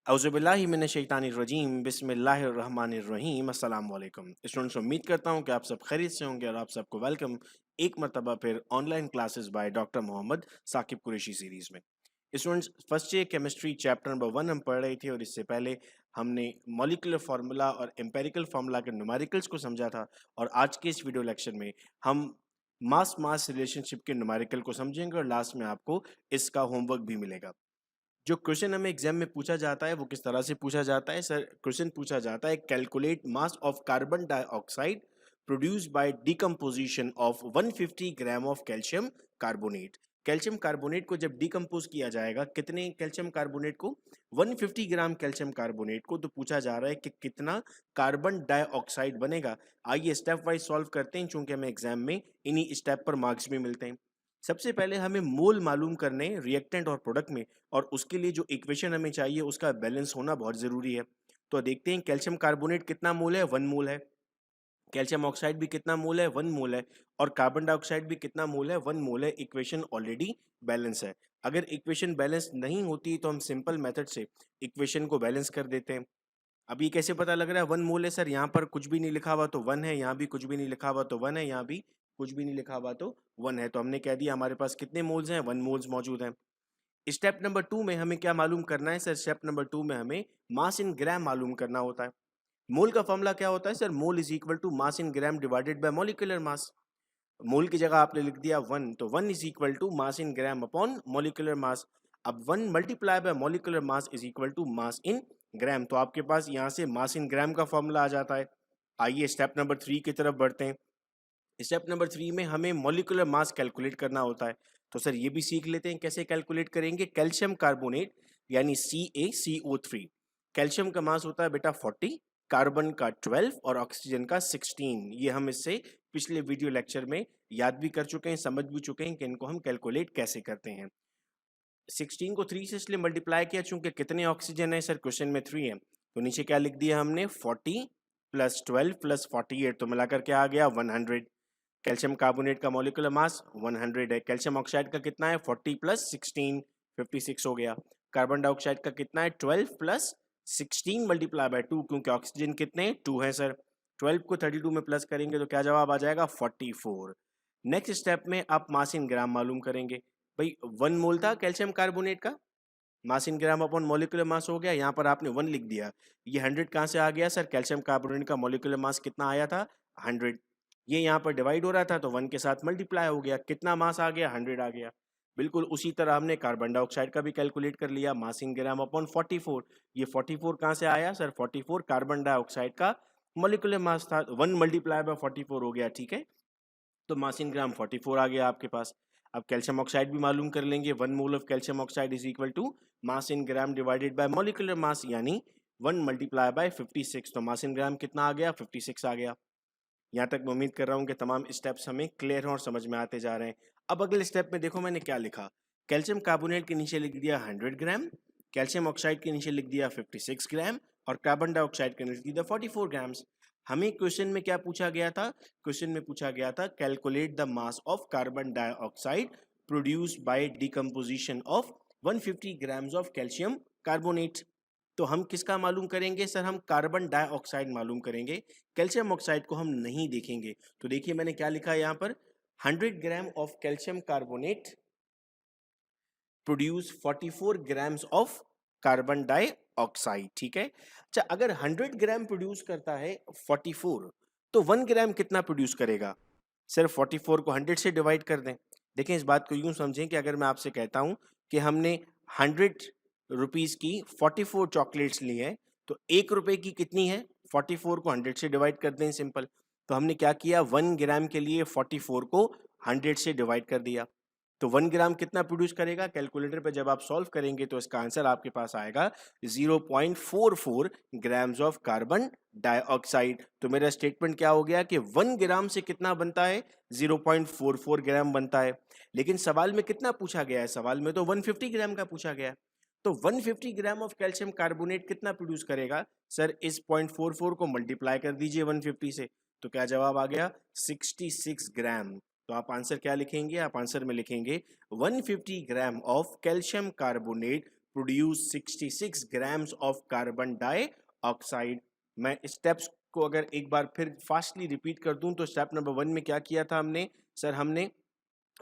औज़ुबिल्लाहिमिनश्शैतानिर्रजीम बिस्मिल्लाहिर्रहमानिर्रहीम अस्सलाम वालेकुम। स्टूडेंट्स, उम्मीद करता हूँ कि आप सब खैरियत से होंगे और आप सबको वेलकम एक मरतबा फिर online classes by doctor Mohammad Saqib Qureshi series में। Students, first year chemistry chapter number 1 हम पढ़ रहे थे और इससे पहले हमने मॉलिक्यूलर फार्मूला और एम्पिरिकल फार्मूला के न्यूमेरिकल्स को समझा था। और आज के इस वीडियो लेक्चर में हम मास मास रिलेशनशिप के न्यूमेरिकल को समझेंगे और लास्ट में आपको इसका होमवर्क भी मिलेगा। जो क्वेश्चन हमें एग्जाम में पूछा जाता है वो किस तरह से पूछा जाता है सर? क्वेश्चन पूछा जाता है, calculate mass of carbon dioxide produced by decomposition of 150 gram of calcium carbonate. Calcium carbonate को जब डिकम्पोज किया जाएगा, कितने कैल्शियम कार्बोनेट को? 150 ग्राम कैल्शियम कार्बोनेट को। तो पूछा जा रहा है कि कितना कार्बन डाइऑक्साइड बनेगा। आइए स्टेप वाइज सॉल्व करते हैं, चूंकि हमें एग्जाम में इन्हीं स्टेप पर मार्क्स भी मिलते हैं। सबसे पहले हमें मोल मालूम करने रिएक्टेंट और प्रोडक्ट में, और उसके लिए जो इक्वेशन हमें चाहिए उसका बैलेंस होना बहुत ज़रूरी है। तो देखते हैं कैल्शियम कार्बोनेट कितना मोल है? 1 मोल है। कैल्शियम ऑक्साइड भी कितना मोल है? 1 मोल है। और कार्बन डाइऑक्साइड भी कितना मोल है? 1 मोल है। इक्वेशन ऑलरेडी बैलेंस है। अगर इक्वेशन बैलेंस नहीं होती तो हम सिंपल मेथड से इक्वेशन को बैलेंस कर देते हैं। अब ये कैसे पता लग रहा है 1 मोल है सर? यहाँ पर कुछ भी नहीं लिखा हुआ तो 1 है, यहाँ भी कुछ भी नहीं लिखा हुआ तो 1 है, यहाँ भी कुछ भी नहीं लिखा हुआ तो 1 है। तो हमने कह दिया हमारे पास कितने मोल्स हैं? 1 मोल्स मौजूद हैं। स्टेप नंबर 2 में हमें क्या मालूम करना है सर? स्टेप नंबर 2 में हमें मास इन ग्राम मालूम करना होता है। मोल का फॉर्मूला क्या होता है sir? Mole is equal to mass in gram divided by molecular mass. Mole की जगह आपने लिख दिया 1, तो 1 is equal to mass in gram upon molecular mass. अब 1 multiply by molecular mass is equal to mass in gram. तो आपके पास यहाँ से मास इन ग्राम का फॉर्मूला आ जाता है। आइए स्टेप नंबर 3 की तरफ बढ़ते हैं। स्टेप नंबर 3 में हमें मॉलिक्यूलर मास कैलकुलेट करना होता है। तो सर ये भी सीख लेते हैं कैसे कैलकुलेट करेंगे। कैल्शियम कार्बोनेट यानी CaCO3, कैल्शियम का मास होता है बेटा 40, कार्बन का 12 और ऑक्सीजन का 16। ये हम इससे पिछले वीडियो लेक्चर में याद भी कर चुके हैं, समझ भी चुके हैं कि इनको हम कैलकुलेट कैसे करते हैं। 16 को 3 से इसलिए मल्टीप्लाई किया चूंकि कितने ऑक्सीजन है सर? क्वेश्चन में 3 है। तो नीचे क्या लिख दिया हमने? 40 प्लस 12 प्लस 48, तो मिलाकर क्या आ गया? 100। कैल्शियम कार्बोनेट का मॉलिक्यूलर मास 100 है। कैल्शियम ऑक्साइड का कितना है? 40 प्लस 16, 56 हो गया। कार्बन डाइऑक्साइड का कितना है? 12 प्लस 16 मल्टीप्लाई बाय 2, क्योंकि ऑक्सीजन कितने? 2 है सर। 12 को 32 में प्लस करेंगे तो क्या जवाब आ जाएगा? 44। नेक्स्ट स्टेप में आप मास इन ग्राम मालूम करेंगे। भाई 1 मोल था कैल्शियम कार्बोनेट का, मास इन ग्राम अपॉन मॉलिक्यूलर मास हो गया। यहाँ पर आपने 1 लिख दिया। ये 100 कहाँ से आ गया सर? कैल्शियम कार्बोनेट का मॉलिक्यूलर मास कितना आया था? 100। ये यहाँ पर डिवाइड हो रहा था तो 1 के साथ मल्टीप्लाई हो गया। कितना मास आ गया? 100 आ गया। बिल्कुल उसी तरह हमने कार्बन डाइऑक्साइड का भी कैलकुलेट कर लिया। मास इन ग्राम अपॉन 44। ये 44 कहाँ से आया सर? 44 कार्बन डाइऑक्साइड का मॉलिक्यूलर मास था। 1 मल्टीप्लाई बाय 44 हो गया, ठीक है। तो मास इन ग्राम 44 आ गया आपके पास। अब कैल्शियम ऑक्साइड भी मालूम कर लेंगे। 1 mole of calcium oxide is equal to mass in gram divided by molecular mass, यानी 1 मल्टीप्लाई बाय 56। तो मास इन ग्राम कितना आ गया? 56 आ गया। यहाँ तक मैं उम्मीद कर रहा हूँ कि तमाम स्टेप्स हमें क्लियर हैं और समझ में आते जा रहे हैं। अब अगले स्टेप में देखो मैंने क्या लिखा। कैल्शियम कार्बोनेट के नीचे लिख दिया 100 ग्राम, कैल्शियम ऑक्साइड के नीचे लिख दिया 56 ग्राम और कार्बन डाइऑक्साइड के नीचे लिख दिया 44 ग्राम्स। हमें क्वेश्चन में क्या पूछा गया था? क्वेश्चन में पूछा गया था calculate the mass of carbon dioxide produced by decomposition of 150 grams of calcium carbonate. तो हम किसका मालूम करेंगे सर? हम कार्बन डाइऑक्साइड मालूम करेंगे, कैल्शियम ऑक्साइड को हम नहीं देखेंगे। तो देखिए मैंने क्या लिखा है यहाँ पर, 100 gram of calcium carbonate produce 44 grams of carbon dioxide, ठीक है। अच्छा, अगर 100 ग्राम प्रोड्यूस करता है 44, तो 1 ग्राम कितना प्रोड्यूस करेगा? सिर्फ 44 को 100 से डिवाइड कर दें। देखें, इस बात को यूं समझें कि अगर मैं आपसे कहता हूं कि हमने 100 रुपीस की 44 चॉकलेट्स ली है, तो 1 रुपए की कितनी है? 44 को 100 से डिवाइड कर दें, सिंपल। तो हमने क्या किया? 1 ग्राम के लिए 44 को 100 से डिवाइड कर दिया। तो 1 ग्राम कितना प्रोड्यूस करेगा? कैलकुलेटर पे जब आप सॉल्व करेंगे तो इसका आंसर आपके पास आएगा 0.44 ग्राम्स ऑफ कार्बन डाइऑक्साइड। तो मेरा स्टेटमेंट क्या हो गया कि 1 ग्राम से कितना बनता है? 0.44 ग्राम बनता है। लेकिन सवाल में कितना पूछा गया है? सवाल में तो 150 ग्राम का पूछा गया है। तो 150 ग्राम ऑफ कैल्शियम कार्बोनेट कितना प्रोड्यूस करेगा सर? इस 0.44 को मल्टीप्लाई कर दीजिए 150 से, तो क्या जवाब आ गया? 66 ग्राम। तो आप आंसर क्या लिखेंगे? आप आंसर में लिखेंगे 150 gram of calcium carbonate produce 66 grams of carbon dioxide. मैं स्टेप्स को अगर एक बार फिर फास्टली रिपीट कर दूं तो स्टेप नंबर 1 में क्या किया था हमने सर, हमने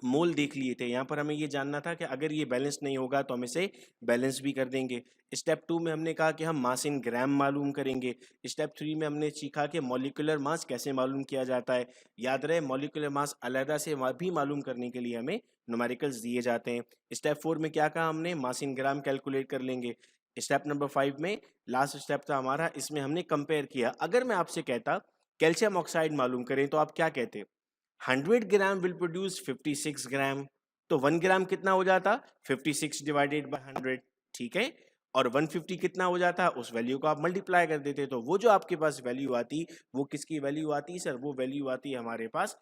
मोल देख लिए थे। यहाँ पर हमें ये जानना था कि अगर ये बैलेंस नहीं होगा तो हम इसे बैलेंस भी कर देंगे। स्टेप 2 में हमने कहा कि हम मास इन ग्राम मालूम करेंगे। स्टेप 3 में हमने सीखा कि मॉलिक्यूलर मास कैसे मालूम किया जाता है। याद रहे मॉलिक्यूलर मास अलहदा से भी मालूम करने के लिए हमें न्यूमेरिकल्स दिए जाते हैं। स्टेप 4 में क्या कहा हमने, मास इन ग्राम कैलकुलेट कर लेंगे। स्टेप नंबर 5 में लास्ट स्टेप था हमारा, इसमें हमने कंपेयर किया। अगर मैं आपसे कहता कैल्शियम ऑक्साइड मालूम करें तो आप क्या कहते? 100 ग्राम विल प्रोड्यूस 56 ग्राम, तो 1 ग्राम कितना हो जाता? 56 डिवाइडेड बाय 100, ठीक है। और 150 कितना हो जाता? उस वैल्यू को आप मल्टीप्लाई कर देते, तो वो जो आपके पास वैल्यू आती वो किसकी वैल्यू आती सर? वो वैल्यू आती है हमारे पास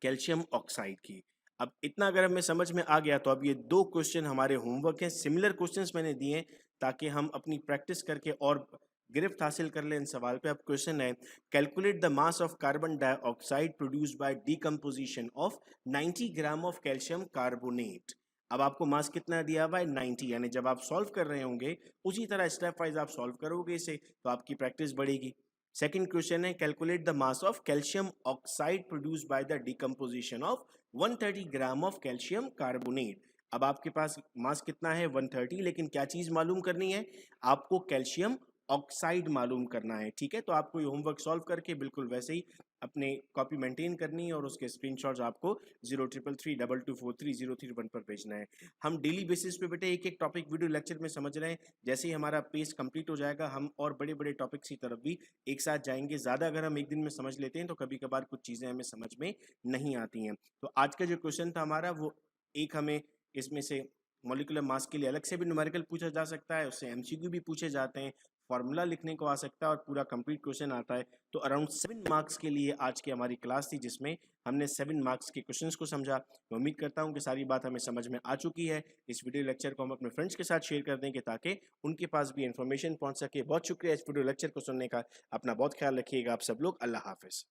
कैल्शियम ऑक्साइड की। अब इतना अगर हमें समझ में आ गया तो अब ये 2 क्वेश्चन हमारे होमवर्क हैं। सिमिलर क्वेश्चंस मैंने दिए हैं ताकि हम अपनी प्रैक्टिस करके और गिरफ्त हासिल कर लें इन सवाल पे। अब क्वेश्चन है, calculate the mass of carbon dioxide produced by decomposition of 90 gram of calcium carbonate. अब आपको मास कितना दिया हुआ है? 90, यानी जब आप सॉल्व कर रहे होंगे उसी तरह स्टेप वाइज आप सॉल्व करोगे इसे तो आपकी प्रैक्टिस बढ़ेगी। सेकंड क्वेश्चन है, calculate the mass of calcium oxide produced by the decomposition of 130 gram of calcium carbonate. अब आपके पास मास कितना है? 130, लेकिन क्या चीज मालूम करनी है आपको? कैल्शियम ऑक्साइड मालूम करना है, ठीक है। तो आपको ये होमवर्क सॉल्व करके बिल्कुल वैसे ही अपने कॉपी मेंटेन करनी है और उसके स्क्रीनशॉट्स आपको 0333224303 पर भेजना है। हम डेली बेसिस पे बेटे एक एक टॉपिक वीडियो लेक्चर में समझ रहे हैं। जैसे ही हमारा पेज कंप्लीट हो जाएगा हम और बड़े बड़े टॉपिक्स की तरफ भी एक साथ जाएंगे। ज़्यादा अगर हम एक दिन में समझ लेते हैं तो कभी कभार कुछ चीज़ें हमें समझ में नहीं आती हैं। तो आज का जो क्वेश्चन था हमारा वो एक हमें इसमें से मॉलिक्यूलर मास के लिए अलग से भी न्यूमेरिकल पूछा जा सकता है, उससे एमसीक्यू भी पूछे जाते हैं, फॉर्मूला लिखने को आ सकता है और पूरा कंप्लीट क्वेश्चन आता है। तो अराउंड 7 मार्क्स के लिए आज की हमारी क्लास थी जिसमें हमने 7 मार्क्स के क्वेश्चंस को समझा। मैं उम्मीद करता हूं कि सारी बात हमें समझ में आ चुकी है। इस वीडियो लेक्चर को हम अपने फ्रेंड्स के साथ शेयर कर देंगे ताकि उनके पास भी इंफॉर्मेशन पहुंच सके। बहुत शुक्रिया इस वीडियो लेक्चर को सुनने का। अपना बहुत ख्याल रखिएगा आप सब लोग। अल्लाह हाफिज़।